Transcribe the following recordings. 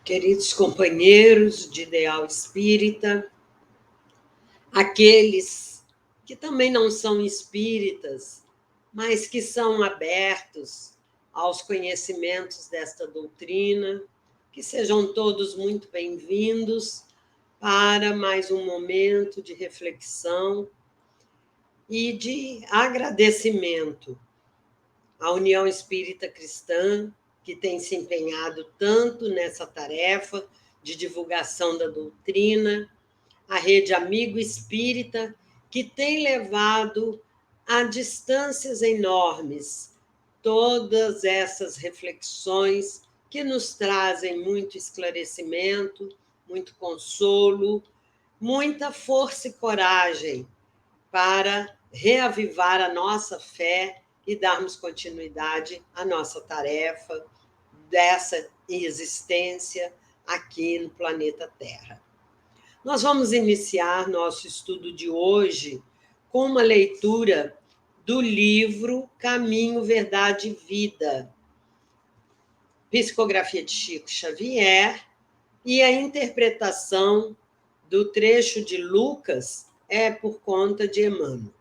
Queridos companheiros de Ideal Espírita, aqueles que também não são espíritas, mas que são abertos aos conhecimentos desta doutrina, que sejam todos muito bem-vindos para mais um momento de reflexão e de agradecimento à União Espírita Cristã, que tem se empenhado tanto nessa tarefa de divulgação da doutrina, a Rede Amigo Espírita, que tem levado a distâncias enormes todas essas reflexões que nos trazem muito esclarecimento, muito consolo, muita força e coragem para reavivar a nossa fé e darmos continuidade à nossa tarefa dessa existência aqui no planeta Terra. Nós vamos iniciar nosso estudo de hoje com uma leitura do livro Caminho, Verdade e Vida, psicografia de Chico Xavier, e a interpretação do trecho de Lucas é por conta de Emmanuel.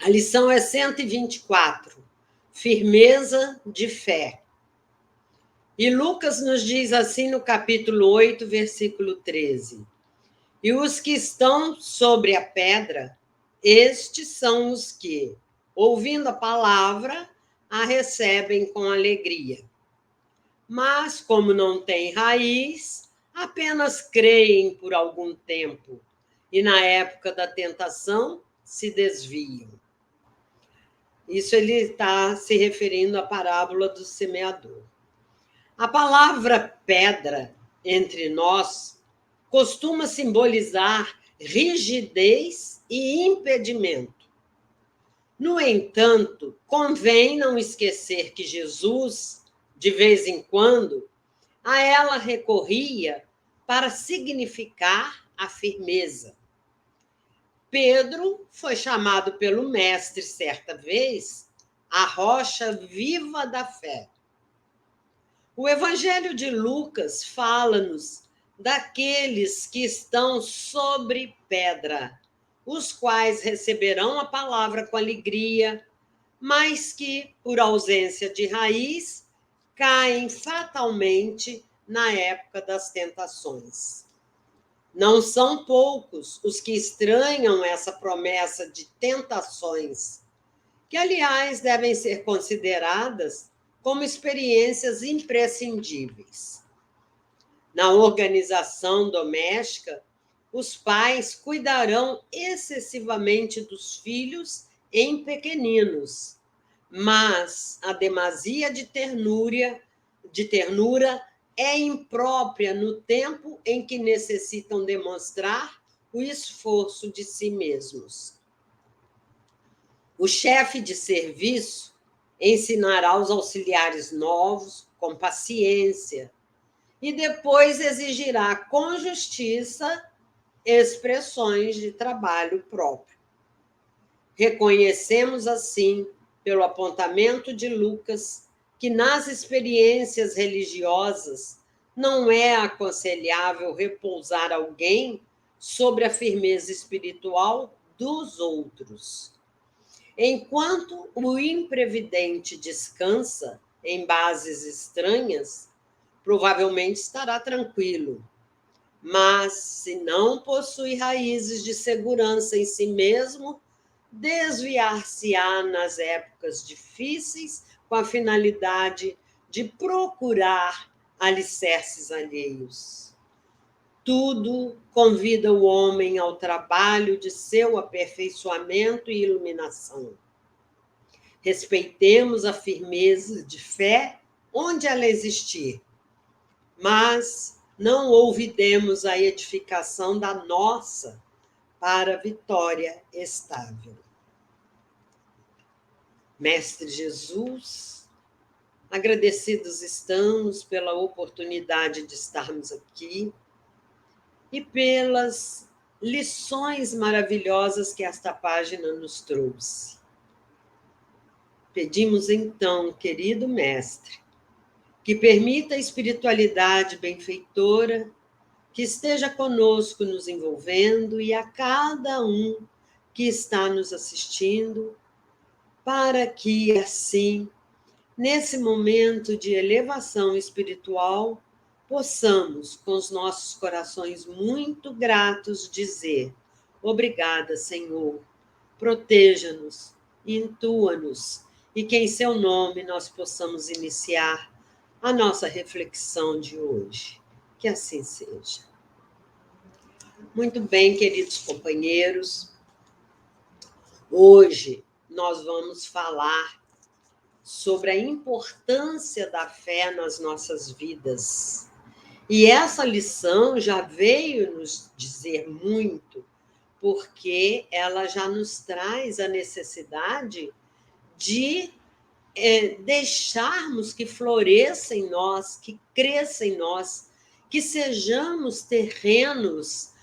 A lição é 124, firmeza de fé. E Lucas nos diz assim no capítulo 8, versículo 13: E os que estão sobre a pedra, estes são os que, ouvindo a palavra, a recebem com alegria. Mas, como não têm raiz, apenas creem por algum tempo, e na época da tentação se desviam. Isso ele está se referindo à parábola do semeador. A palavra pedra, entre nós, costuma simbolizar rigidez e impedimento. No entanto, convém não esquecer que Jesus, de vez em quando, a ela recorria para significar a firmeza. Pedro foi chamado pelo mestre certa vez a rocha viva da fé. O Evangelho de Lucas fala-nos daqueles que estão sobre pedra, os quais receberão a palavra com alegria, mas que, por ausência de raiz, caem fatalmente na época das tentações. Não são poucos os que estranham essa promessa de tentações, que, aliás, devem ser consideradas como experiências imprescindíveis. Na organização doméstica, os pais cuidarão excessivamente dos filhos em pequeninos, mas a demasia de ternura é imprópria no tempo em que necessitam demonstrar o esforço de si mesmos. O chefe de serviço ensinará aos auxiliares novos com paciência e depois exigirá com justiça expressões de trabalho próprio. Reconhecemos, assim, pelo apontamento de Lucas, que nas experiências religiosas não é aconselhável repousar alguém sobre a firmeza espiritual dos outros. Enquanto o imprevidente descansa em bases estranhas, provavelmente estará tranquilo. Mas, se não possui raízes de segurança em si mesmo, desviar-se-á nas épocas difíceis com a finalidade de procurar alicerces alheios. Tudo convida o homem ao trabalho de seu aperfeiçoamento e iluminação. Respeitemos a firmeza de fé onde ela existir, mas não olvidemos a edificação da nossa para a vitória estável. Mestre Jesus, agradecidos estamos pela oportunidade de estarmos aqui e pelas lições maravilhosas que esta página nos trouxe. Pedimos então, querido Mestre, que permita a espiritualidade benfeitora que esteja conosco nos envolvendo e a cada um que está nos assistindo, para que, assim, nesse momento de elevação espiritual, possamos, com os nossos corações muito gratos, dizer: obrigada, Senhor, proteja-nos, intua-nos, e que em seu nome nós possamos iniciar a nossa reflexão de hoje. Que assim seja. Muito bem, queridos companheiros, hoje nós vamos falar sobre a importância da fé nas nossas vidas. E essa lição já veio nos dizer muito, porque ela já nos traz a necessidade de deixarmos que floresça em nós, que cresça em nós, que sejamos terrenos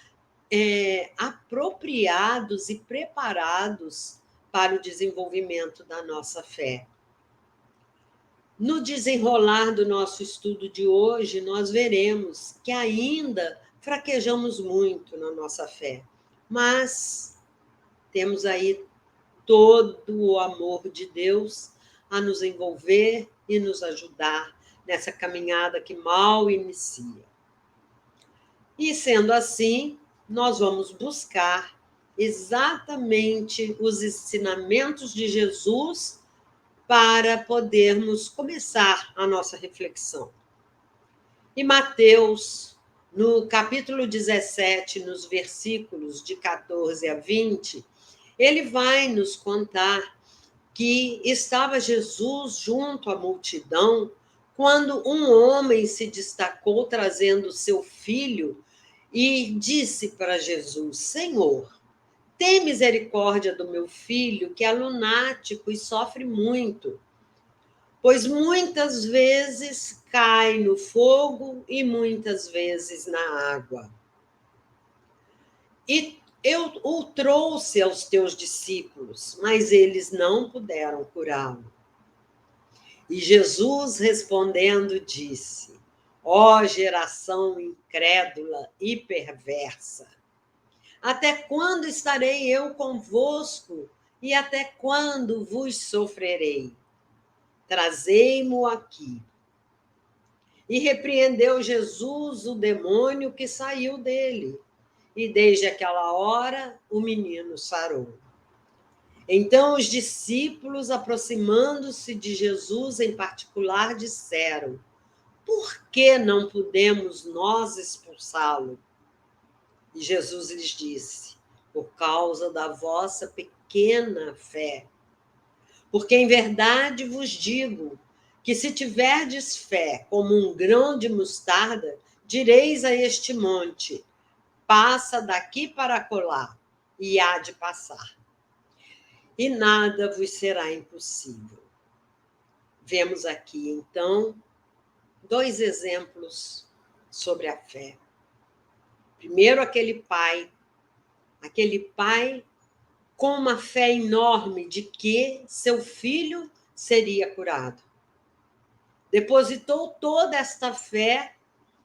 apropriados e preparados para o desenvolvimento da nossa fé. No desenrolar do nosso estudo de hoje, nós veremos que ainda fraquejamos muito na nossa fé, mas temos aí todo o amor de Deus a nos envolver e nos ajudar nessa caminhada que mal inicia. E, sendo assim, nós vamos buscar exatamente os ensinamentos de Jesus para podermos começar a nossa reflexão. E Mateus, no capítulo 17, nos versículos de 14 a 20, ele vai nos contar que estava Jesus junto à multidão quando um homem se destacou trazendo seu filho e disse para Jesus: Senhor, tem misericórdia do meu filho, que é lunático e sofre muito, pois muitas vezes cai no fogo e muitas vezes na água. E eu o trouxe aos teus discípulos, mas eles não puderam curá-lo. E Jesus, respondendo, disse: ó geração incrédula e perversa, até quando estarei eu convosco e até quando vos sofrerei? Trazei-mo aqui. E repreendeu Jesus o demônio que saiu dele. E desde aquela hora o menino sarou. Então os discípulos, aproximando-se de Jesus em particular, disseram: por que não podemos nós expulsá-lo? E Jesus lhes disse: por causa da vossa pequena fé. Porque em verdade vos digo que se tiverdes fé como um grão de mostarda, direis a este monte: passa daqui para acolá, e há de passar. E nada vos será impossível. Vemos aqui, então, dois exemplos sobre a fé. Primeiro, aquele pai com uma fé enorme de que seu filho seria curado. Depositou toda esta fé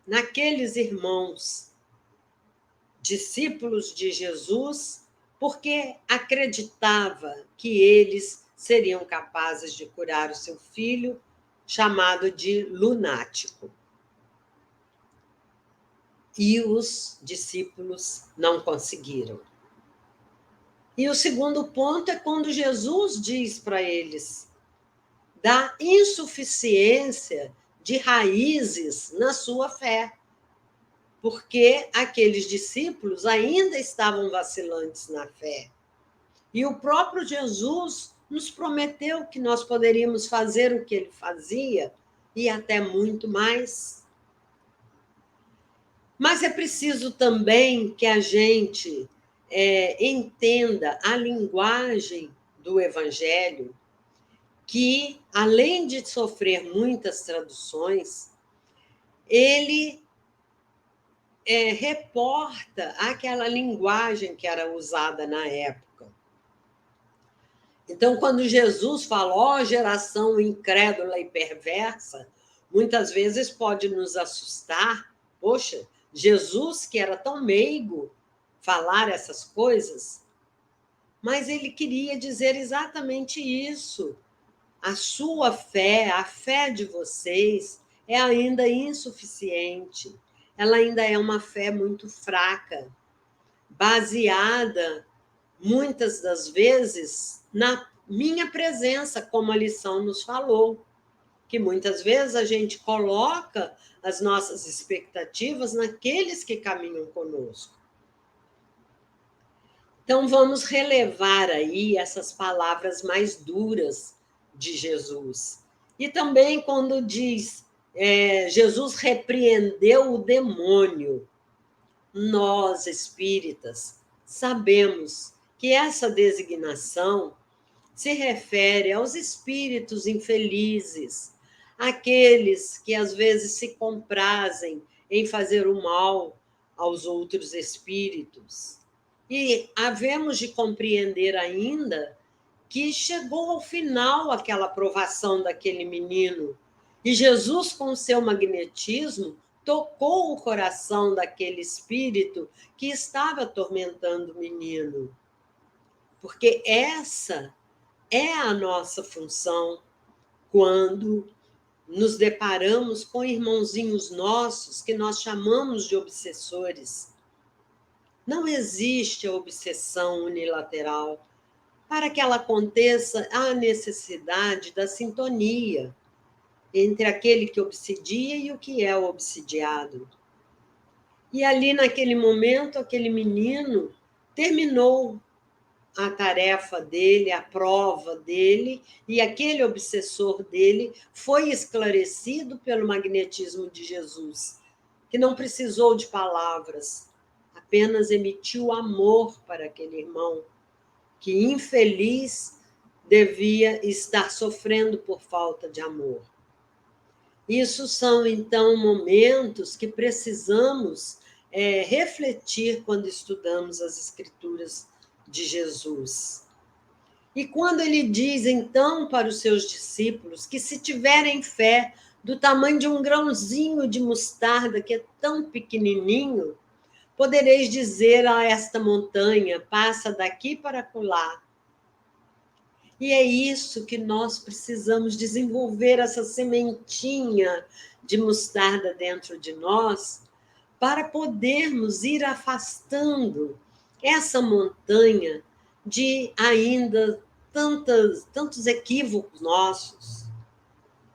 naqueles irmãos, discípulos de Jesus, porque acreditava que eles seriam capazes de curar o seu filho, chamado de lunático. E os discípulos não conseguiram. E o segundo ponto é quando Jesus diz para eles da insuficiência de raízes na sua fé, porque aqueles discípulos ainda estavam vacilantes na fé. E o próprio Jesus nos prometeu que nós poderíamos fazer o que ele fazia e até muito mais. Mas é preciso também que a gente entenda a linguagem do Evangelho, que, além de sofrer muitas traduções, ele reporta aquela linguagem que era usada na época. Então, quando Jesus fala, ó geração incrédula e perversa, Muitas vezes pode nos assustar. Poxa, Jesus, que era tão meigo, falar essas coisas, mas ele queria dizer exatamente isso. A sua fé, a fé de vocês, é ainda insuficiente. Ela ainda é uma fé muito fraca, baseada, muitas das vezes, na minha presença, como a lição nos falou, que muitas vezes a gente coloca as nossas expectativas naqueles que caminham conosco. Então, vamos relevar aí essas palavras mais duras de Jesus. E também quando diz, Jesus repreendeu o demônio. Nós, espíritas, sabemos que essa designação se refere aos espíritos infelizes, aqueles que às vezes se comprazem em fazer o mal aos outros espíritos. E havemos de compreender ainda que chegou ao final aquela provação daquele menino, e Jesus, com o seu magnetismo, tocou o coração daquele espírito que estava atormentando o menino. Porque essa é a nossa função quando nos deparamos com irmãozinhos nossos que nós chamamos de obsessores. Não existe a obsessão unilateral. Para que ela aconteça, há necessidade da sintonia entre aquele que obsidia e o que é o obsidiado. E ali, naquele momento, aquele menino terminou a tarefa dele, a prova dele, e aquele obsessor dele foi esclarecido pelo magnetismo de Jesus, que não precisou de palavras, apenas emitiu amor para aquele irmão, que infeliz devia estar sofrendo por falta de amor. Isso são, então, momentos que precisamos refletir quando estudamos as Escrituras de Jesus. E quando ele diz, então, para os seus discípulos que se tiverem fé do tamanho de um grãozinho de mostarda, que é tão pequenininho, podereis dizer a esta montanha, passa daqui para acolá. E é isso que nós precisamos desenvolver, essa sementinha de mostarda dentro de nós, para podermos ir afastando essa montanha de ainda tantos equívocos nossos,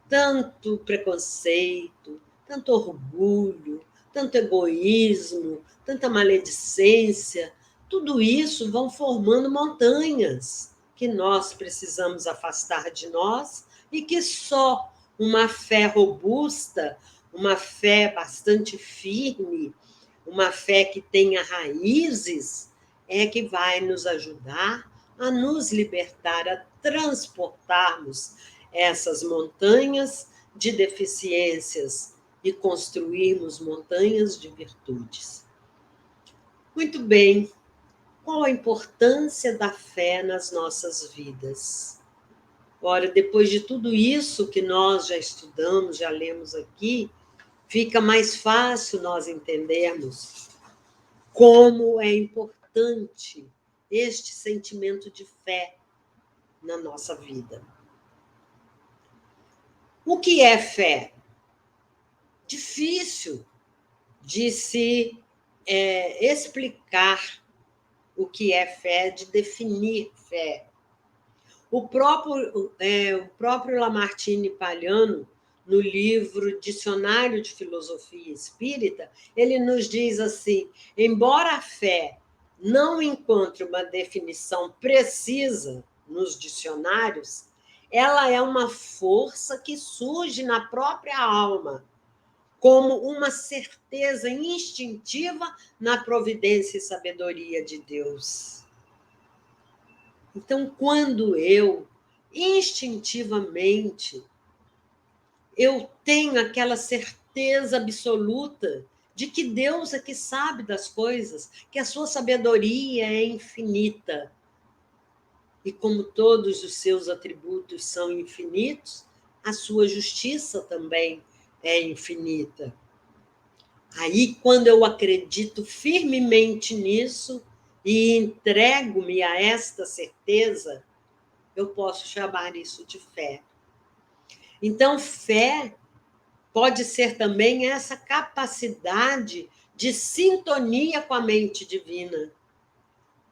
tanto preconceito, tanto orgulho, tanto egoísmo, tanta maledicência. Tudo isso vão formando montanhas que nós precisamos afastar de nós e que só uma fé robusta, uma fé bastante firme, uma fé que tenha raízes, é que vai nos ajudar a nos libertar, a transportarmos essas montanhas de deficiências e construirmos montanhas de virtudes. Muito bem. Qual a importância da fé nas nossas vidas? Ora, depois de tudo isso que nós já estudamos, já lemos aqui, fica mais fácil nós entendermos como é importante este sentimento de fé na nossa vida. O que é fé? Difícil de se explicar o que é fé, de definir fé. O próprio Lamartine Palhano, no livro Dicionário de Filosofia Espírita, ele nos diz assim: embora a fé não encontre uma definição precisa nos dicionários, ela é uma força que surge na própria alma, como uma certeza instintiva na providência e sabedoria de Deus. Então, quando eu, instintivamente, eu tenho aquela certeza absoluta de que Deus é que sabe das coisas, que a sua sabedoria é infinita. E como todos os seus atributos são infinitos, a sua justiça também é infinita. Aí, quando eu acredito firmemente nisso e entrego-me a esta certeza, eu posso chamar isso de fé. Então, fé pode ser também essa capacidade de sintonia com a mente divina.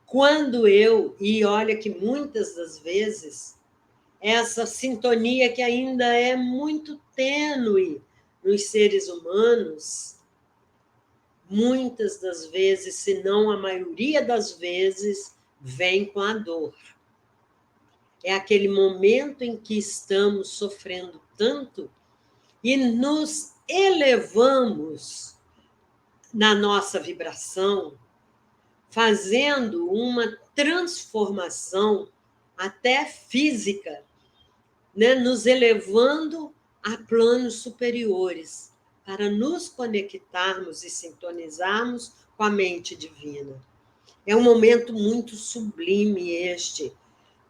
Quando e olha que muitas das vezes, essa sintonia que ainda é muito tênue nos seres humanos, muitas das vezes, se não a maioria das vezes, vem com a dor. É aquele momento em que estamos sofrendo tanto e nos elevamos na nossa vibração, fazendo uma transformação até física, né? Nos elevando a planos superiores, para nos conectarmos e sintonizarmos com a mente divina. É um momento muito sublime este,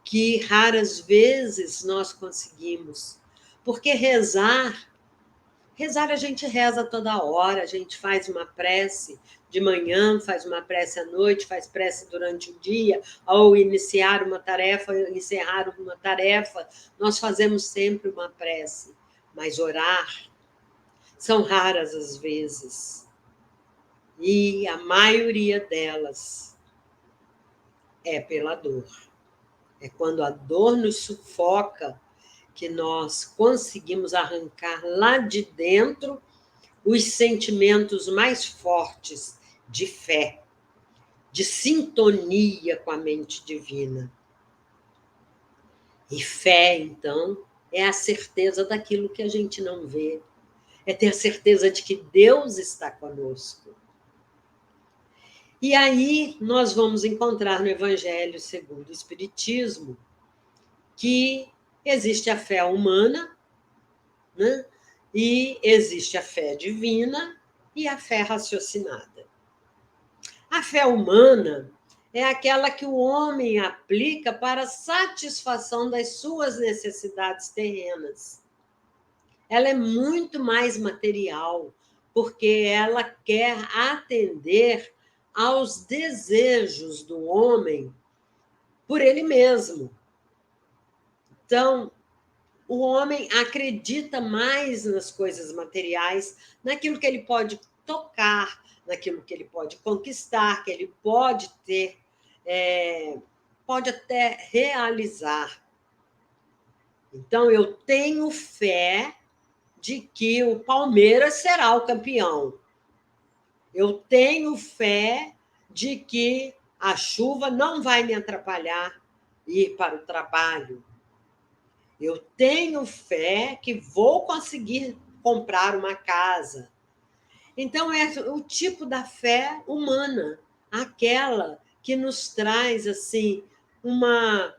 que raras vezes nós conseguimos, porque rezar a gente reza toda hora, a gente faz uma prece de manhã, faz uma prece à noite, faz prece durante o dia, ao iniciar uma tarefa, encerrar uma tarefa, nós fazemos sempre uma prece. Mas orar são raras as vezes. E a maioria delas é pela dor. É quando a dor nos sufoca que nós conseguimos arrancar lá de dentro os sentimentos mais fortes de fé, de sintonia com a mente divina. E fé, então, é a certeza daquilo que a gente não vê, é ter a certeza de que Deus está conosco. E aí nós vamos encontrar no Evangelho segundo o Espiritismo que existe a fé humana, né? E existe a fé divina e a fé raciocinada. A fé humana é aquela que o homem aplica para a satisfação das suas necessidades terrenas. Ela é muito mais material, porque ela quer atender aos desejos do homem por ele mesmo. Então, o homem acredita mais nas coisas materiais, naquilo que ele pode tocar, naquilo que ele pode conquistar, que ele pode ter, pode até realizar. Então, eu tenho fé de que o Palmeiras será o campeão. Eu tenho fé de que a chuva não vai me atrapalhar ir para o trabalho. Eu tenho fé que vou conseguir comprar uma casa. Então, é o tipo da fé humana, aquela que nos traz assim uma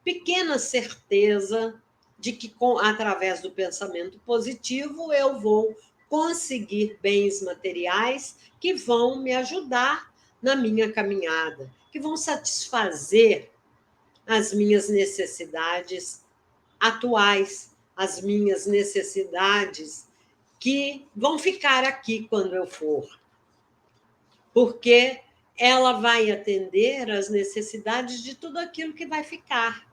pequena certeza de que, através do pensamento positivo, eu vou conseguir bens materiais que vão me ajudar na minha caminhada, que vão satisfazer as minhas necessidades atuais, as minhas necessidades que vão ficar aqui quando eu for. Porque ela vai atender às necessidades de tudo aquilo que vai ficar.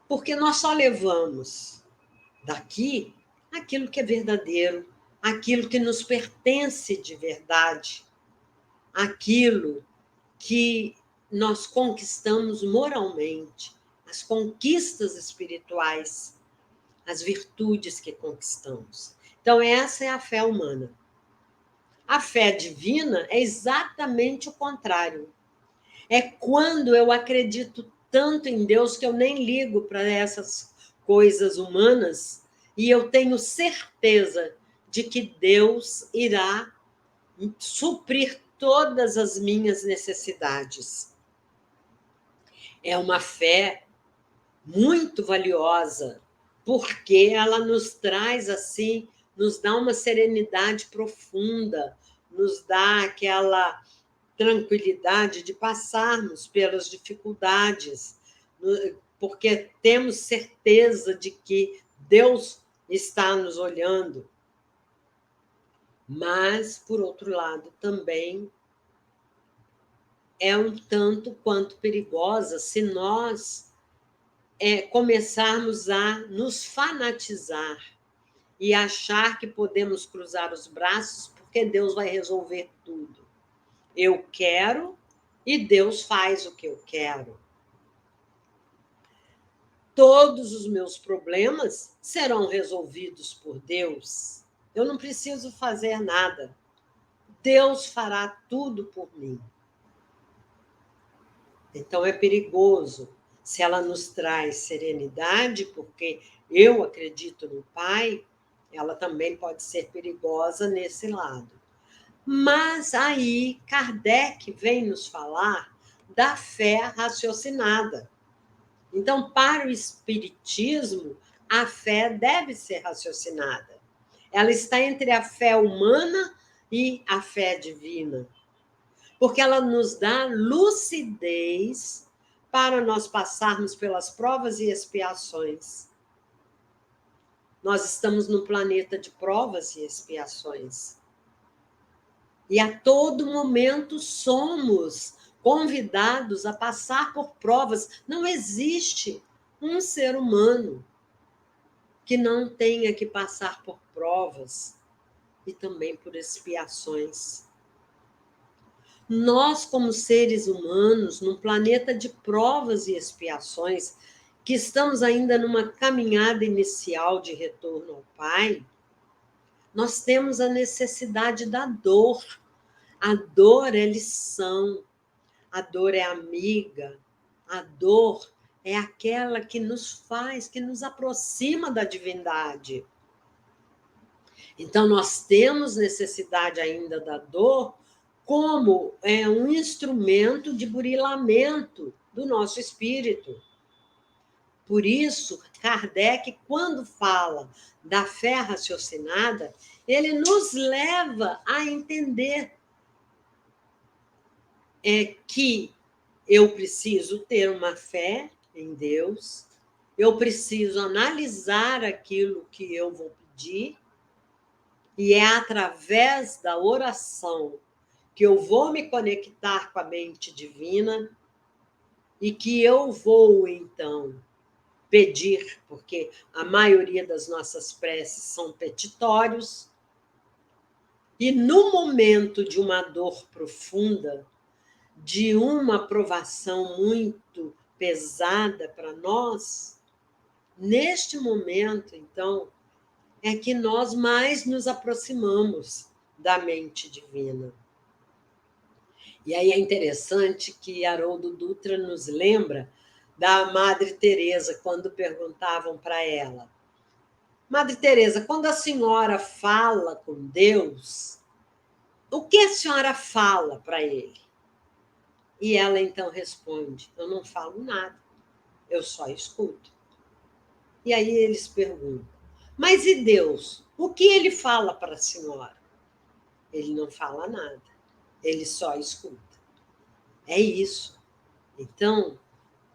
Porque nós só levamos daqui aquilo que é verdadeiro, aquilo que nos pertence de verdade, aquilo que nós conquistamos moralmente, as conquistas espirituais, as virtudes que conquistamos. Então, essa é a fé humana. A fé divina é exatamente o contrário. É quando eu acredito tanto em Deus que eu nem ligo para essas coisas humanas e eu tenho certeza de que Deus irá suprir todas as minhas necessidades. É uma fé muito valiosa, porque ela nos traz assim, nos dá uma serenidade profunda, nos dá aquela tranquilidade de passarmos pelas dificuldades, porque temos certeza de que Deus está nos olhando. Mas, por outro lado, também é um tanto quanto perigosa se nós começarmos a nos fanatizar e achar que podemos cruzar os braços porque Deus vai resolver tudo. Eu quero e Deus faz o que eu quero. Todos os meus problemas serão resolvidos por Deus. Eu não preciso fazer nada. Deus fará tudo por mim. Então é perigoso. Se ela nos traz serenidade, porque eu acredito no Pai, ela também pode ser perigosa nesse lado. Mas aí Kardec vem nos falar da fé raciocinada. Então, para o Espiritismo, a fé deve ser raciocinada. Ela está entre a fé humana e a fé divina, porque ela nos dá lucidez para nós passarmos pelas provas e expiações. Nós estamos num planeta de provas e expiações. E a todo momento somos convidados a passar por provas. Não existe um ser humano que não tenha que passar por provas e também por expiações. Nós, como seres humanos, num planeta de provas e expiações, que estamos ainda numa caminhada inicial de retorno ao Pai, nós temos a necessidade da dor. A dor é lição, a dor é amiga, a dor é aquela que nos faz, que nos aproxima da divindade. Então, nós temos necessidade ainda da dor como um instrumento de burilamento do nosso espírito. Por isso, Kardec, quando fala da fé raciocinada, ele nos leva a entender que eu preciso ter uma fé em Deus, eu preciso analisar aquilo que eu vou pedir, e é através da oração que eu vou me conectar com a mente divina e que eu vou, então, pedir, porque a maioria das nossas preces são petitórios, e no momento de uma dor profunda, de uma provação muito pesada para nós, neste momento, então, é que nós mais nos aproximamos da mente divina. E aí é interessante que Haroldo Dutra nos lembra da Madre Teresa, quando perguntavam para ela: Madre Teresa, quando a senhora fala com Deus, o que a senhora fala para ele? E ela então responde: eu não falo nada, eu só escuto. E aí eles perguntam: mas e Deus? O que ele fala para a senhora? Ele não fala nada, ele só escuta. É isso. Então,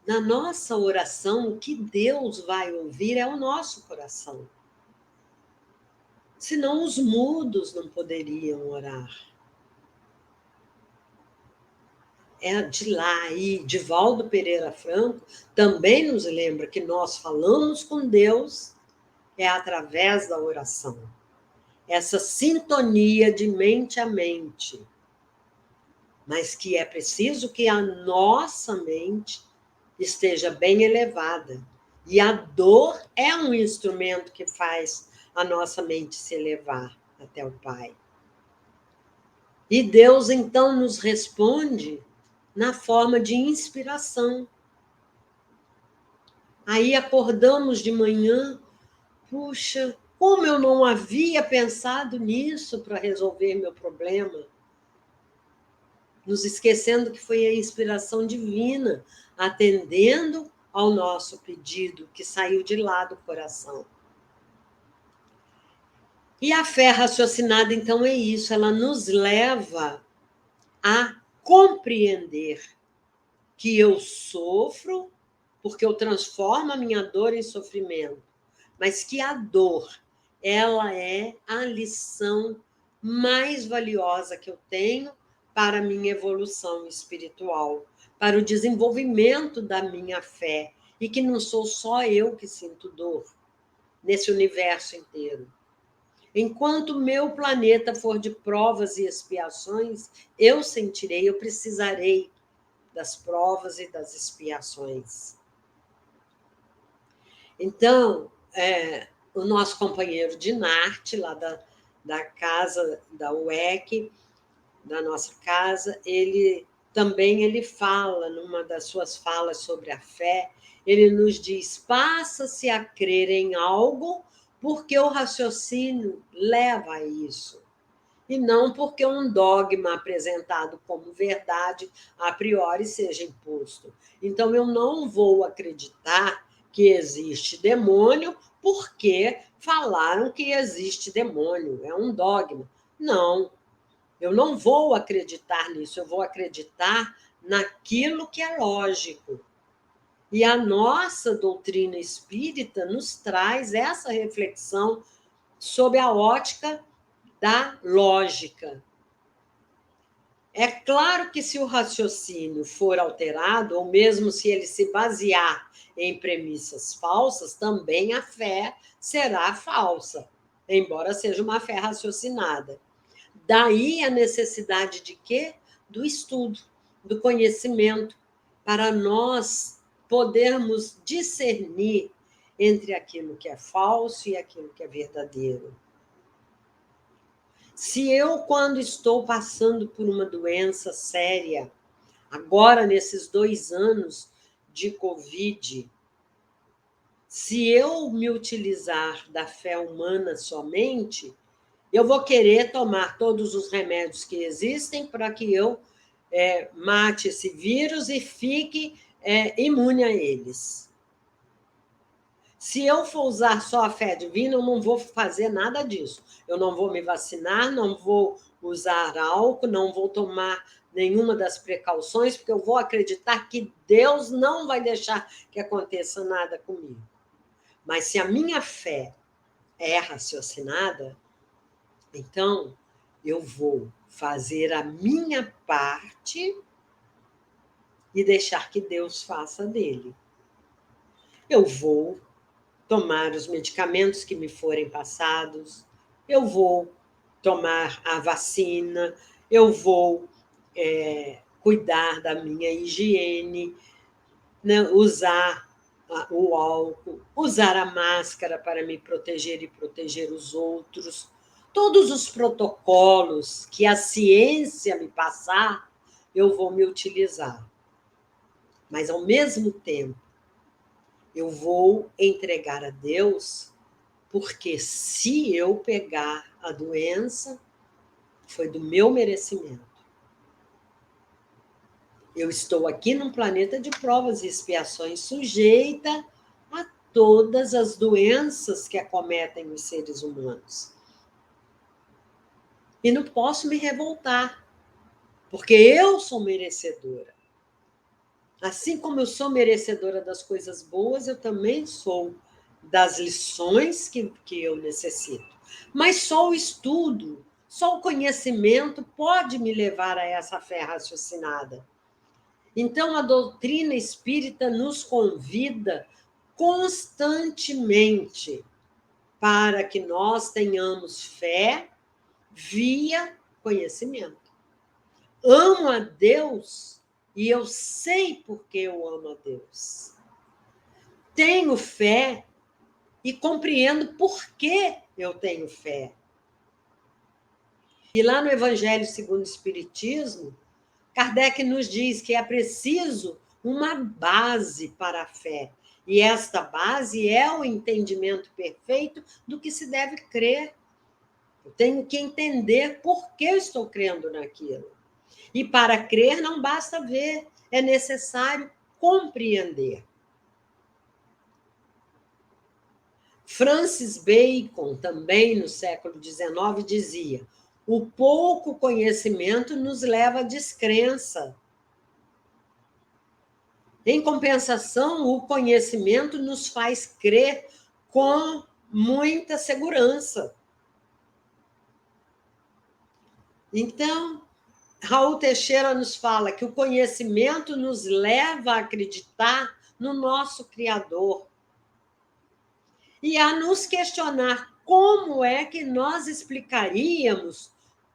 na nossa oração, o que Deus vai ouvir é o nosso coração. Senão os mudos não poderiam orar. É de lá, e Divaldo Pereira Franco também nos lembra que nós falamos com Deus através da oração. Essa sintonia de mente a mente. Mas que é preciso que a nossa mente esteja bem elevada. E a dor é um instrumento que faz a nossa mente se elevar até o Pai. E Deus, então, nos responde na forma de inspiração. Aí acordamos de manhã, puxa, como eu não havia pensado nisso para resolver meu problema. Nos esquecendo que foi a inspiração divina, atendendo ao nosso pedido, que saiu de lá do coração. E a fé raciocinada, então, é isso, ela nos leva a compreender que eu sofro porque eu transformo a minha dor em sofrimento, mas que a dor, ela é a lição mais valiosa que eu tenho para a minha evolução espiritual, para o desenvolvimento da minha fé, e que não sou só eu que sinto dor nesse universo inteiro. Enquanto meu planeta for de provas e expiações, eu sentirei, eu precisarei das provas e das expiações. Então, o nosso companheiro de Narte, lá da casa da UEC, da nossa casa, ele fala, numa das suas falas sobre a fé, ele nos diz: passa-se a crer em algo porque o raciocínio leva a isso, e não porque um dogma apresentado como verdade a priori seja imposto. Então, eu não vou acreditar que existe demônio porque falaram que existe demônio, é um dogma. Não, eu não vou acreditar nisso, eu vou acreditar naquilo que é lógico. E a nossa doutrina espírita nos traz essa reflexão sob a ótica da lógica. É claro que se o raciocínio for alterado, ou mesmo se ele se basear em premissas falsas, também a fé será falsa, embora seja uma fé raciocinada. Daí a necessidade de quê? Do estudo, do conhecimento, para nós podermos discernir entre aquilo que é falso e aquilo que é verdadeiro. Se eu, quando estou passando por uma doença séria, agora nesses 2 anos de Covid, se eu me utilizar da fé humana somente, eu vou querer tomar todos os remédios que existem para que eu mate esse vírus e fique imune a eles. Se eu for usar só a fé divina, eu não vou fazer nada disso. Eu não vou me vacinar, não vou usar álcool, não vou tomar nenhuma das precauções, porque eu vou acreditar que Deus não vai deixar que aconteça nada comigo. Mas se a minha fé é raciocinada, então eu vou fazer a minha parte e deixar que Deus faça dele. Eu vou tomar os medicamentos que me forem passados, eu vou tomar a vacina, eu vou cuidar da minha higiene, né? Usar o álcool, usar a máscara para me proteger e proteger os outros. Todos os protocolos que a ciência me passar, eu vou me utilizar. Mas, ao mesmo tempo, eu vou entregar a Deus, porque se eu pegar a doença, foi do meu merecimento. Eu estou aqui num planeta de provas e expiações, sujeita a todas as doenças que acometem os seres humanos. E não posso me revoltar, porque eu sou merecedora. Assim como eu sou merecedora das coisas boas, eu também sou das lições que eu necessito. Mas só o estudo, só o conhecimento pode me levar a essa fé raciocinada. Então, a doutrina espírita nos convida constantemente para que nós tenhamos fé via conhecimento. Amo a Deus e eu sei por que eu amo a Deus. Tenho fé e compreendo por que eu tenho fé. E lá no Evangelho segundo o Espiritismo, Kardec nos diz que é preciso uma base para a fé. E esta base é o entendimento perfeito do que se deve crer. Eu tenho que entender por que eu estou crendo naquilo. E para crer não basta ver, é necessário compreender. Francis Bacon, também no século XIX, dizia: o pouco conhecimento nos leva à descrença. Em compensação, o conhecimento nos faz crer com muita segurança. Então, Raul Teixeira nos fala que o conhecimento nos leva a acreditar no nosso Criador e a nos questionar como é que nós explicaríamos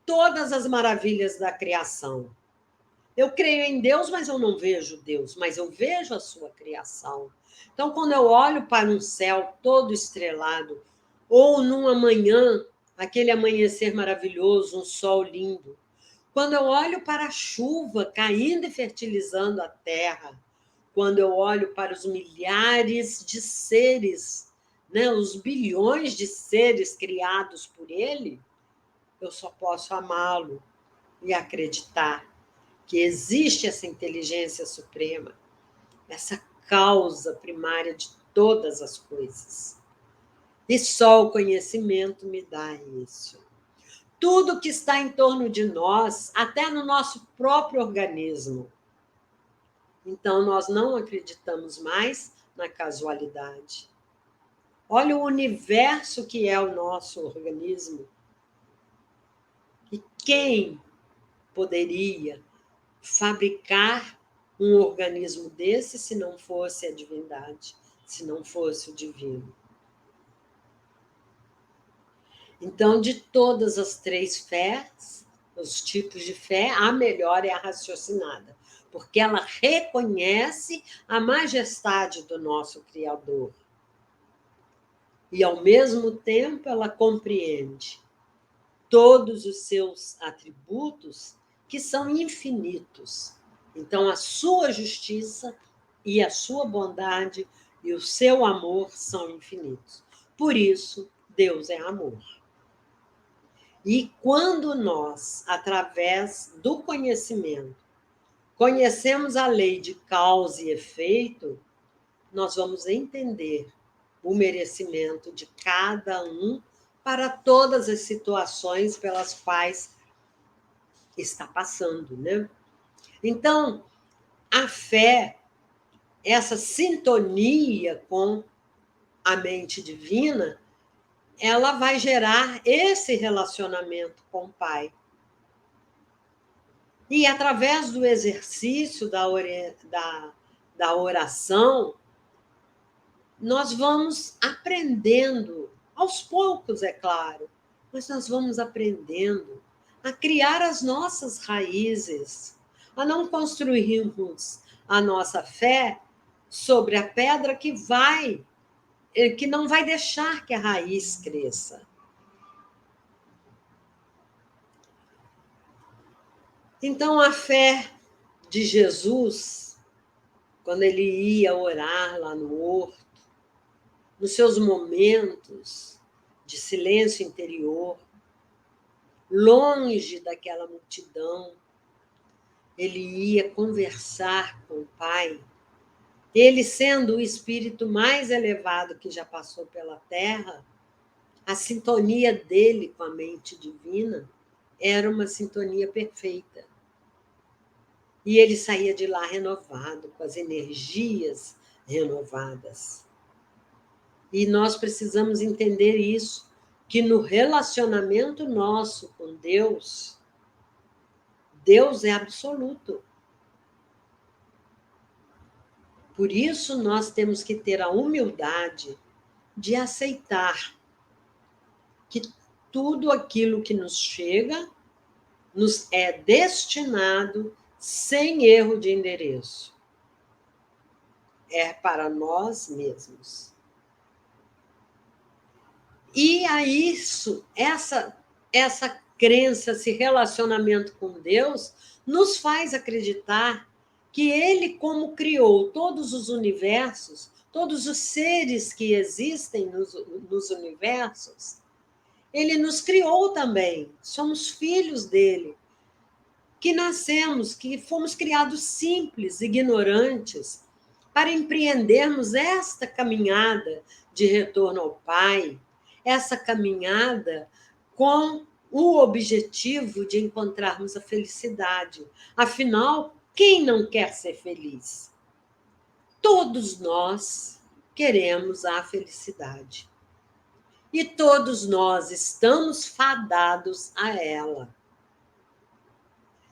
todas as maravilhas da criação. Eu creio em Deus, mas eu não vejo Deus, mas eu vejo a sua criação. Então, quando eu olho para um céu todo estrelado, ou numa manhã, aquele amanhecer maravilhoso, um sol lindo, quando eu olho para a chuva caindo e fertilizando a terra, quando eu olho para os milhares de seres, né, os bilhões de seres criados por ele, eu só posso amá-lo e acreditar que existe essa inteligência suprema, essa causa primária de todas as coisas. E só o conhecimento me dá isso. Tudo que está em torno de nós, até no nosso próprio organismo. Então, nós não acreditamos mais na casualidade. Olha o universo que é o nosso organismo. E quem poderia fabricar um organismo desse se não fosse a divindade, se não fosse o divino? Então, de todas as três fés, os tipos de fé, a melhor é a raciocinada, porque ela reconhece a majestade do nosso Criador. E, ao mesmo tempo, ela compreende todos os seus atributos, que são infinitos. Então, a sua justiça e a sua bondade e o seu amor são infinitos. Por isso, Deus é amor. E quando nós, através do conhecimento, conhecemos a lei de causa e efeito, nós vamos entender o merecimento de cada um para todas as situações pelas quais está passando, né? Então, a fé, essa sintonia com a mente divina, ela vai gerar esse relacionamento com o Pai. E, através do exercício da oração, nós vamos aprendendo, aos poucos, é claro, mas nós vamos aprendendo a criar as nossas raízes, a não construirmos a nossa fé sobre a pedra que não vai deixar que a raiz cresça. Então, a fé de Jesus, quando ele ia orar lá no horto, nos seus momentos de silêncio interior, longe daquela multidão, ele ia conversar com o Pai. Ele, sendo o espírito mais elevado que já passou pela Terra, a sintonia dele com a mente divina era uma sintonia perfeita. E ele saía de lá renovado, com as energias renovadas. E nós precisamos entender isso, que no relacionamento nosso com Deus, Deus é absoluto. Por isso, nós temos que ter a humildade de aceitar que tudo aquilo que nos chega nos é destinado sem erro de endereço. É para nós mesmos. E a isso, essa crença, esse relacionamento com Deus, nos faz acreditar que Ele, como criou todos os universos, todos os seres que existem nos universos, Ele nos criou também. Somos filhos dele, que nascemos, que fomos criados simples, ignorantes, para empreendermos esta caminhada de retorno ao Pai, essa caminhada com o objetivo de encontrarmos a felicidade. Afinal, quem não quer ser feliz? Todos nós queremos a felicidade. E todos nós estamos fadados a ela.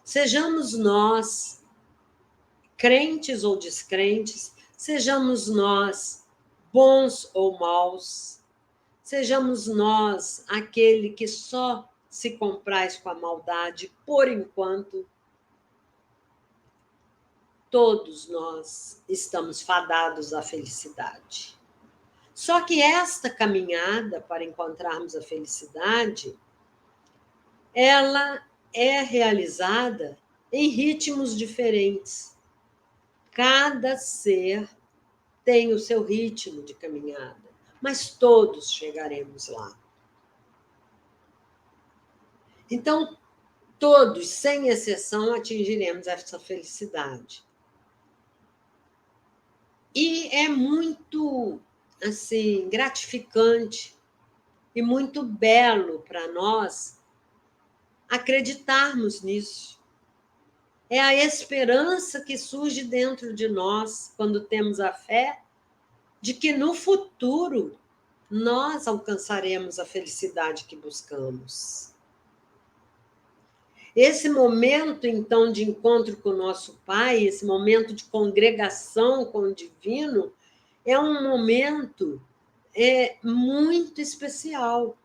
Sejamos nós, crentes ou descrentes, sejamos nós bons ou maus, sejamos nós aquele que só se compraz com a maldade por enquanto, todos nós estamos fadados à felicidade. Só que esta caminhada para encontrarmos a felicidade, ela é realizada em ritmos diferentes. Cada ser tem o seu ritmo de caminhada, mas todos chegaremos lá. Então, todos, sem exceção, atingiremos essa felicidade. E é muito, assim, gratificante e muito belo para nós acreditarmos nisso. É a esperança que surge dentro de nós quando temos a fé de que no futuro nós alcançaremos a felicidade que buscamos. Esse momento, então, de encontro com o nosso Pai, esse momento de congregação com o divino, é um momento muito especial,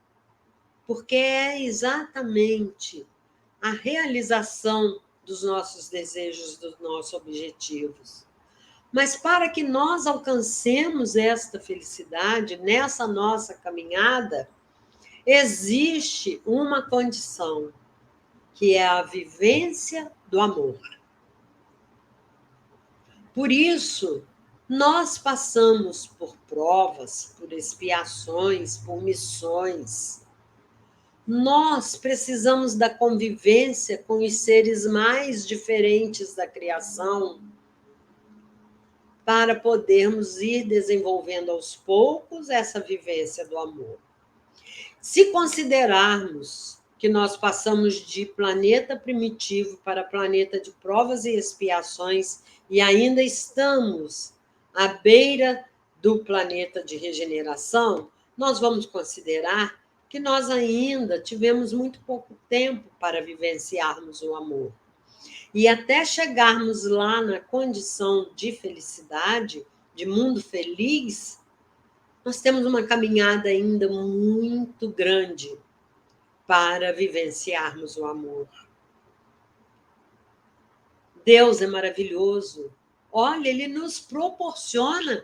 porque é exatamente a realização dos nossos desejos, dos nossos objetivos. Mas para que nós alcancemos esta felicidade, nessa nossa caminhada, existe uma condição, que é a vivência do amor. Por isso, nós passamos por provas, por expiações, por missões. Nós precisamos da convivência com os seres mais diferentes da criação para podermos ir desenvolvendo aos poucos essa vivência do amor. Se considerarmos que nós passamos de planeta primitivo para planeta de provas e expiações e ainda estamos à beira do planeta de regeneração, nós vamos considerar que nós ainda tivemos muito pouco tempo para vivenciarmos o amor. E até chegarmos lá na condição de felicidade, de mundo feliz, nós temos uma caminhada ainda muito grande para vivenciarmos o amor. Deus é maravilhoso. Olha, Ele nos proporciona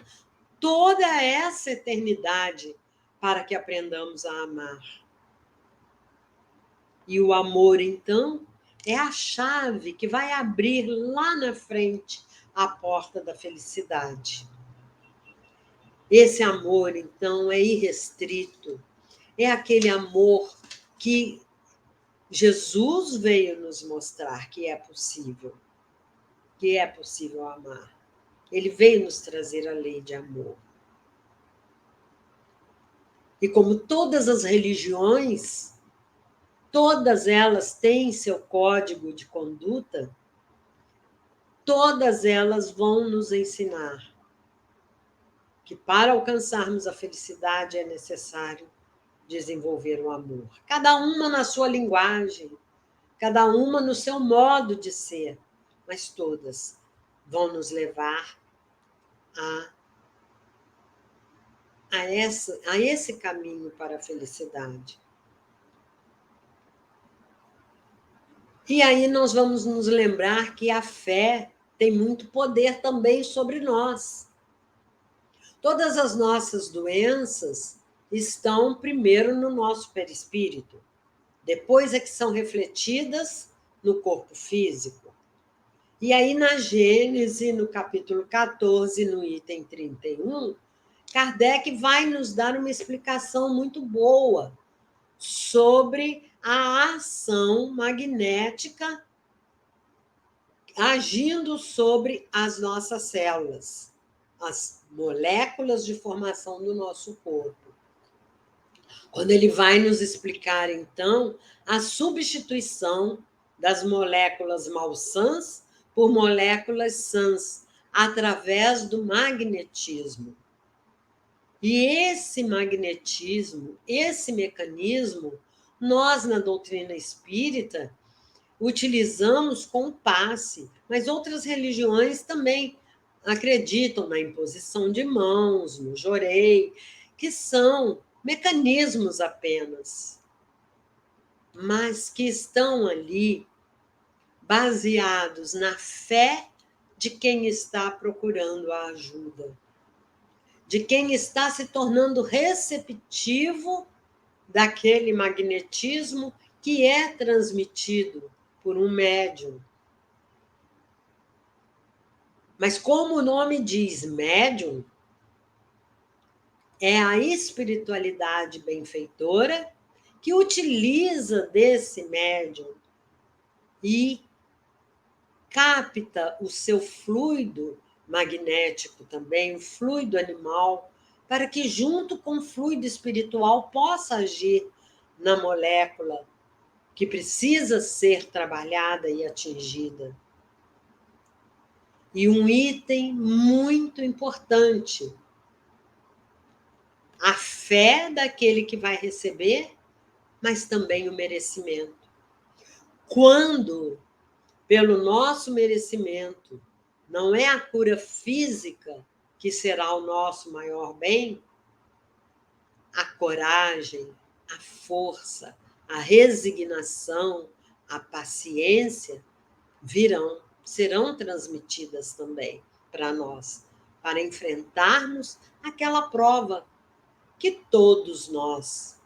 toda essa eternidade para que aprendamos a amar. E o amor, então, é a chave que vai abrir lá na frente a porta da felicidade. Esse amor, então, é irrestrito. É aquele amor que Jesus veio nos mostrar que é possível amar. Ele veio nos trazer a lei de amor. E como todas as religiões, todas elas têm seu código de conduta, todas elas vão nos ensinar que para alcançarmos a felicidade é necessário desenvolver o amor. Cada uma na sua linguagem, cada uma no seu modo de ser, mas todas vão nos levar a esse caminho para a felicidade. E aí nós vamos nos lembrar que a fé tem muito poder também sobre nós. Todas as nossas doenças estão primeiro no nosso perispírito, depois é que são refletidas no corpo físico. E aí, na Gênese, no capítulo 14, no item 31, Kardec vai nos dar uma explicação muito boa sobre a ação magnética agindo sobre as nossas células, as moléculas de formação do nosso corpo. Quando ele vai nos explicar, então, a substituição das moléculas malsãs por moléculas sãs, através do magnetismo. E esse magnetismo, esse mecanismo, nós, na doutrina espírita, utilizamos com o passe, mas outras religiões também acreditam na imposição de mãos, no jorei, que são mecanismos apenas, mas que estão ali baseados na fé de quem está procurando a ajuda, de quem está se tornando receptivo daquele magnetismo que é transmitido por um médium. Mas como o nome diz, médium, é a espiritualidade benfeitora que utiliza desse médium e capta o seu fluido magnético também, o fluido animal, para que junto com o fluido espiritual possa agir na molécula que precisa ser trabalhada e atingida. E um item muito importante, a fé daquele que vai receber, mas também o merecimento. Quando, pelo nosso merecimento, não é a cura física que será o nosso maior bem, a coragem, a força, a resignação, a paciência serão transmitidas também para nós, para enfrentarmos aquela prova que todos nós,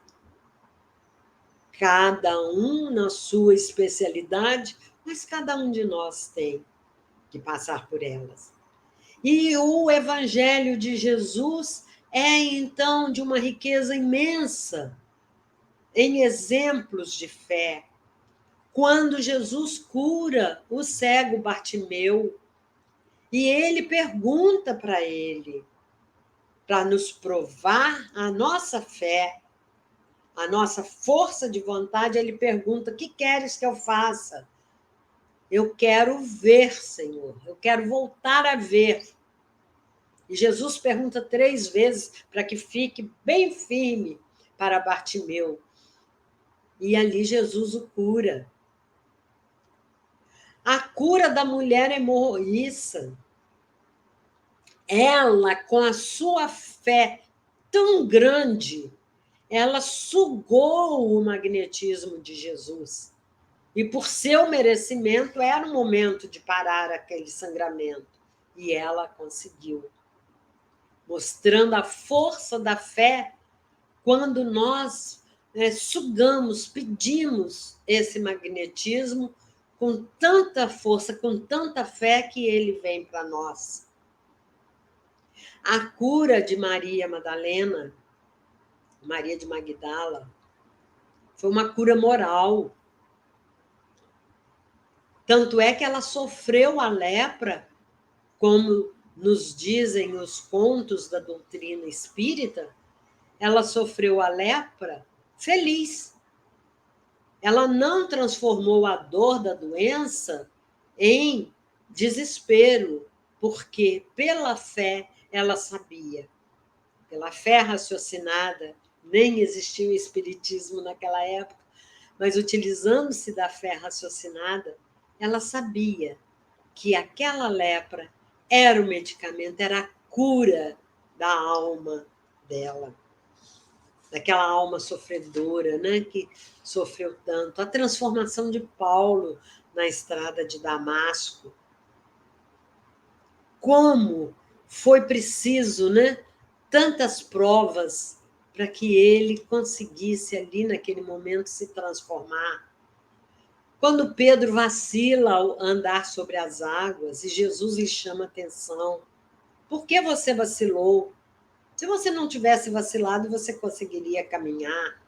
cada um na sua especialidade, mas cada um de nós tem que passar por elas. E o Evangelho de Jesus é, então, de uma riqueza imensa em exemplos de fé. Quando Jesus cura o cego Bartimeu, e ele pergunta para ele, para nos provar a nossa fé, a nossa força de vontade, ele pergunta: o que queres que eu faça? Eu quero ver, Senhor, eu quero voltar a ver. E Jesus pergunta 3 vezes para que fique bem firme para Bartimeu. E ali Jesus o cura. A cura da mulher hemorroíça. Ela, com a sua fé tão grande, ela sugou o magnetismo de Jesus. E por seu merecimento, era o momento de parar aquele sangramento. E ela conseguiu. Mostrando a força da fé quando nós sugamos, pedimos esse magnetismo com tanta força, com tanta fé que ele vem para nós. A cura de Maria Madalena, Maria de Magdala, foi uma cura moral. Tanto é que ela sofreu a lepra, como nos dizem os contos da doutrina espírita, ela sofreu a lepra feliz. Ela não transformou a dor da doença em desespero, porque pela fé ela sabia. Pela fé raciocinada, nem existia o espiritismo naquela época, mas utilizando-se da fé raciocinada, ela sabia que aquela lepra era o medicamento, era a cura da alma dela, daquela alma sofredora, né, que sofreu tanto. A transformação de Paulo na estrada de Damasco. Como foi preciso, né, tantas provas para que ele conseguisse ali naquele momento se transformar. Quando Pedro vacila ao andar sobre as águas e Jesus lhe chama a atenção: por que você vacilou? Se você não tivesse vacilado, você conseguiria caminhar.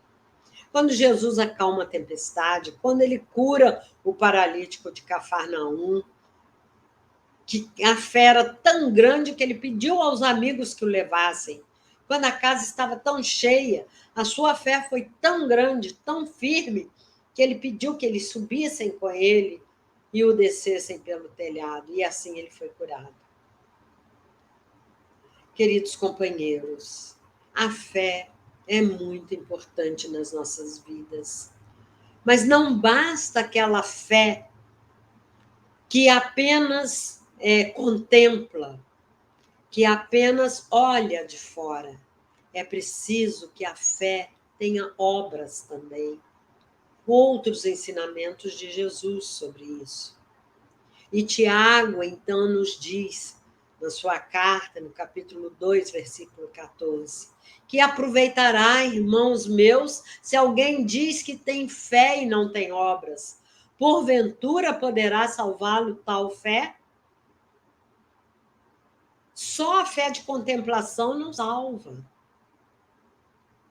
Quando Jesus acalma a tempestade, quando ele cura o paralítico de Cafarnaum, que a fé era tão grande que ele pediu aos amigos que o levassem. Quando a casa estava tão cheia, a sua fé foi tão grande, tão firme, que ele pediu que eles subissem com ele e o descessem pelo telhado. E assim ele foi curado. Queridos companheiros, A fé é muito importante nas nossas vidas. Mas não basta aquela fé que apenas contempla, que apenas olha de fora. É preciso que a fé tenha obras também. Outros ensinamentos de Jesus sobre isso. E Tiago, então, nos diz, na sua carta, no capítulo 2, versículo 14, que aproveitará, irmãos meus, se alguém diz que tem fé e não tem obras. Porventura poderá salvá-lo tal fé? Só a fé de contemplação não salva.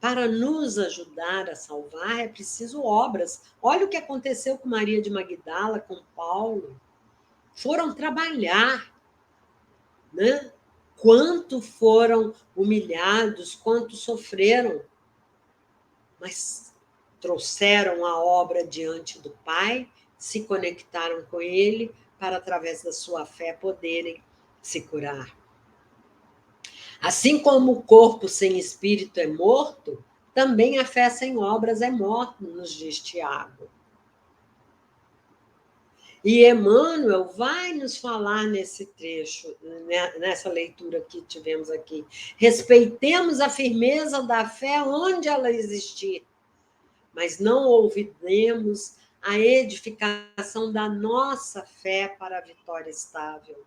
Para nos ajudar a salvar, é preciso obras. Olha o que aconteceu com Maria de Magdala, com Paulo. Foram trabalhar, né? Quanto foram humilhados, quanto sofreram, mas trouxeram a obra diante do Pai, se conectaram com Ele, para, através da sua fé, poderem se curar. Assim como o corpo sem espírito é morto, também a fé sem obras é morta, nos diz Tiago. E Emmanuel vai nos falar nesse trecho, nessa leitura que tivemos aqui. Respeitemos a firmeza da fé onde ela existir, mas não olvidemos a edificação da nossa fé para a vitória estável.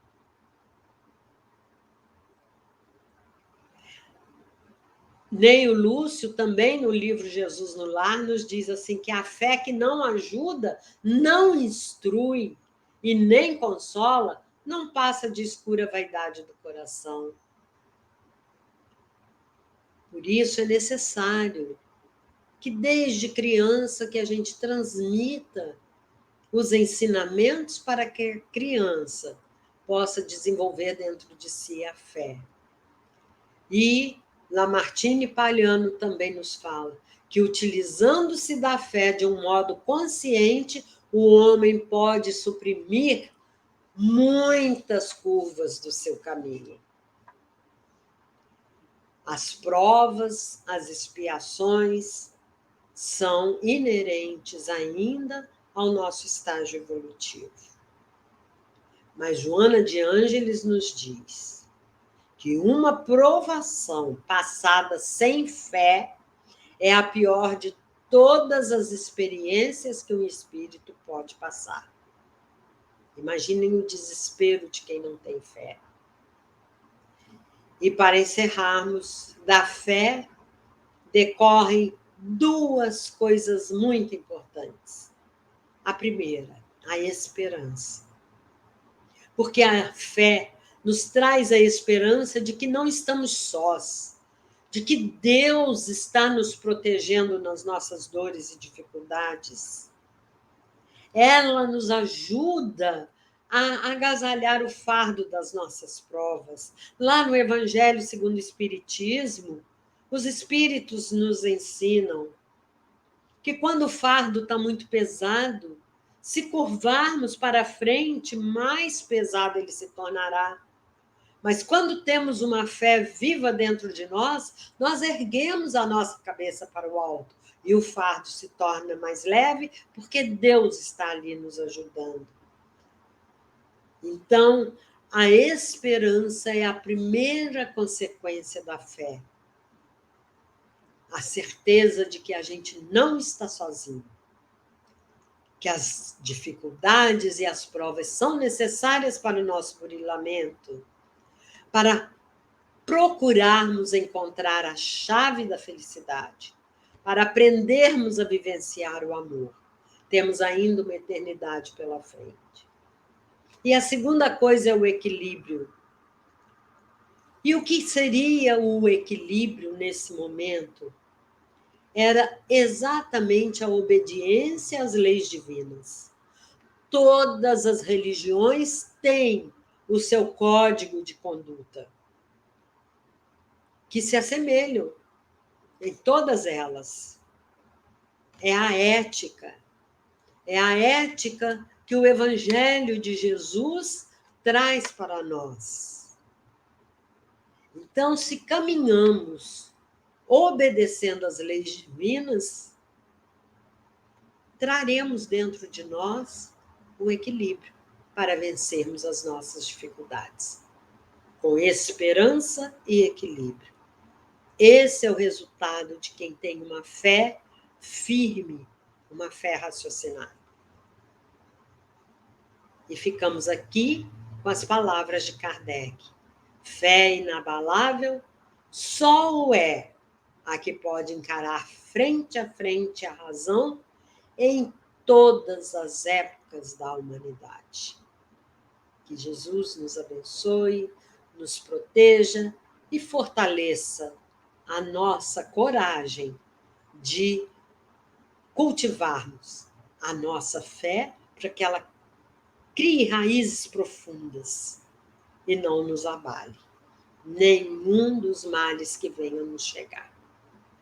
Neio Lúcio, também no livro Jesus no Lar, nos diz assim que a fé que não ajuda, não instrui e nem consola, não passa de escura vaidade do coração. Por isso é necessário que desde criança que a gente transmita os ensinamentos para que a criança possa desenvolver dentro de si a fé. E Lamartine Palhano também nos fala que, utilizando-se da fé de um modo consciente, o homem pode suprimir muitas curvas do seu caminho. As provas, as expiações são inerentes ainda ao nosso estágio evolutivo. Mas Joana de Ângeles nos diz que uma provação passada sem fé é a pior de todas as experiências que um espírito pode passar. Imaginem o desespero de quem não tem fé. E para encerrarmos, da fé decorrem duas coisas muito importantes. A primeira, a esperança. Porque a fé nos traz a esperança de que não estamos sós, de que Deus está nos protegendo nas nossas dores e dificuldades. Ela nos ajuda a agasalhar o fardo das nossas provas. Lá no Evangelho segundo o Espiritismo, os Espíritos nos ensinam que quando o fardo está muito pesado, se curvarmos para frente, mais pesado ele se tornará. Mas quando temos uma fé viva dentro de nós, nós erguemos a nossa cabeça para o alto e o fardo se torna mais leve, porque Deus está ali nos ajudando. Então, a esperança é a primeira consequência da fé. A certeza de que a gente não está sozinho, que as dificuldades e as provas são necessárias para o nosso burilamento, para procurarmos encontrar a chave da felicidade, para aprendermos a vivenciar o amor. Temos ainda uma eternidade pela frente. E a segunda coisa é o equilíbrio. E o que seria o equilíbrio nesse momento? Era exatamente a obediência às leis divinas. Todas as religiões têm o seu código de conduta, que se assemelham em todas elas. É a ética. É a ética que o Evangelho de Jesus traz para nós. Então, se caminhamos obedecendo às leis divinas, traremos dentro de nós o equilíbrio para vencermos as nossas dificuldades, com esperança e equilíbrio. Esse é o resultado de quem tem uma fé firme, uma fé raciocinada. E ficamos aqui com as palavras de Kardec. Fé inabalável só o é a que pode encarar frente a frente a razão em todas as épocas da humanidade. Que Jesus nos abençoe, nos proteja e fortaleça a nossa coragem de cultivarmos a nossa fé para que ela crie raízes profundas e não nos abale nenhum dos males que venham nos chegar.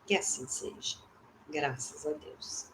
Que assim seja. Graças a Deus.